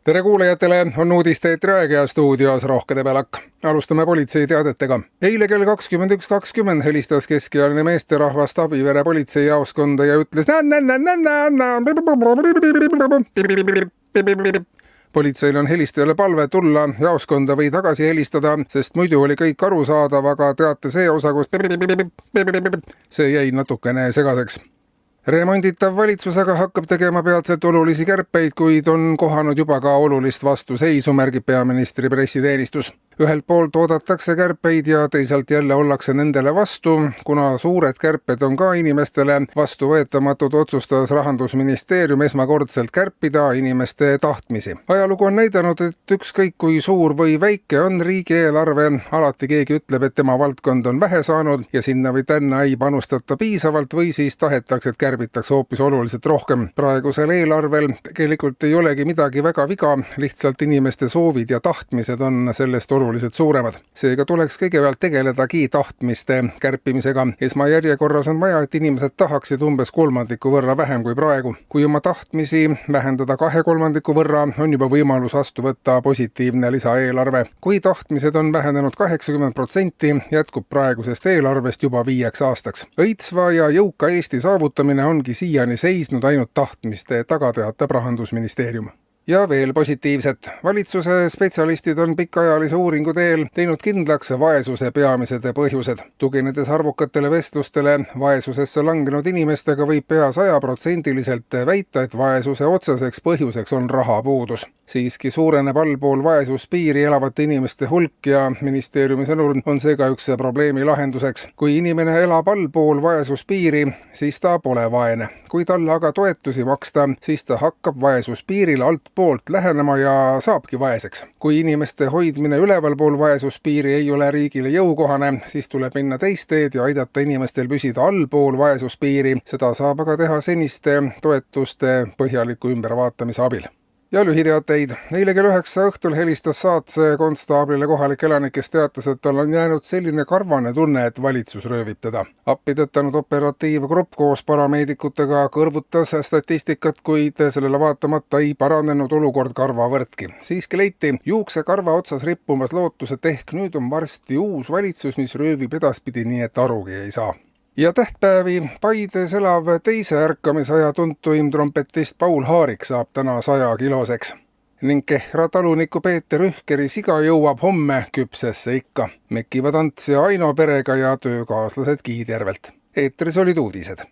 Tere kuulajatele, on uudiste eetriaeg ja stuudios Rohke Debelak. Alustame politsei teadetega. Eile kell 21.20 helistas keskealine meesterahvast Abivere politseijaoskonda ja ütles Politseil on helistajale palve tulla jaoskonda või tagasi helistada, sest muidu oli kõik arusaadav, aga teate see osa, kus see jäi natukene segaseks. Remonditav valitsus aga hakkab tegema peatselt olulisi kärpeid, kuid on kohanud juba ka olulist vastuseisu, märgib peaministri pressiteenistus. Ühelt poolt oodatakse kärpeid ja teisalt jälle ollakse nendele vastu, kuna suured kärped on ka inimestele vastuvõetamatud, otsustas Rahandusministeerium esmakordselt kärpida inimeste tahtmisi. Ajalugu on näidanud, et ükskõik kui suur või väike on riigieelarve, alati keegi ütleb, et tema valdkond on vähe saanud ja sinna või tänna ei panustata piisavalt või siis tahetakse, et kärbitakse hoopis oluliselt rohkem. Praegusel eelarvel tegelikult ei olegi midagi väga viga, lihtsalt inimeste soovid ja tahtmised on sellest oluliselt suuremad. Seega tuleks kõigepealt tegeledagi tahtmiste kärpimisega. Esmajärjekorras on vaja, et inimesed tahaksid umbes 1/3 võrra vähem kui praegu. Kui oma tahtmisi vähendada 2/3 võrra, on juba võimalus vastu võtta positiivne lisaeelarve. Kui tahtmised on vähenenud 80%, jätkub praegusest eelarvest juba 5 aastaks. Õitsva ja jõuka Eesti saavutamine ongi siiani seisnud ainult tahtmiste taga, teatab Rahandusministeerium. Ja veel positiivset. Valitsuse spetsialistid on pikaajalise uuringu teel teinud kindlaks vaesuse peamised põhjused. Tuginedes arvukatele vestlustele vaesusesse langenud inimestega võib pea 100% väita, et vaesuse otseseks põhjuseks on rahapuudus. Siiski suureneb allpool vaesuspiiri elavate inimeste hulk ja ministeeriumi sõnul on see ka üks probleemi lahenduseks. Kui inimene elab allpool vaesuspiiri, siis ta pole vaene. Kui talle aga toetusi maksta, siis ta hakkab vaesuspiirile altpoolt lähenema ja saabki vaeseks. Kui inimeste hoidmine ülevalpool vaesuspiiri ei ole riigile jõukohane, siis tuleb minna teist teed ja aidata inimestel püsida allpool vaesuspiiri. Seda saab aga teha seniste toetuste põhjaliku ümbervaatamise abil. Ja lühiteateid. Eile kell 9 õhtul helistas Saatse konstaablile kohalik elanik, kes teatas, et tal on jäänud selline karvane tunne, et valitsus röövib teda. Appi tõttanud operatiivgrupp koos parameedikutega kõrvutas statistikat, kuid sellele vaatamata ei paranenud olukord karvavõrdki. Siiski leiti juuksekarva otsas rippumas lootus, et ehk nüüd on varsti uus valitsus, mis röövib edaspidi nii, et arugi ei saa. Ja tähtpäevi. Paides elav teise ärkamisaja tuntuim trompetist Paul Haarik saab täna 100-kiloseks. Ning Kehra taluniku Peeter Ühkeri siga jõuab homme küpsesse ikka. Mekivad Ants ja Aino perega ja töökaaslased Kiidjärvelt. Eetris olid uudised.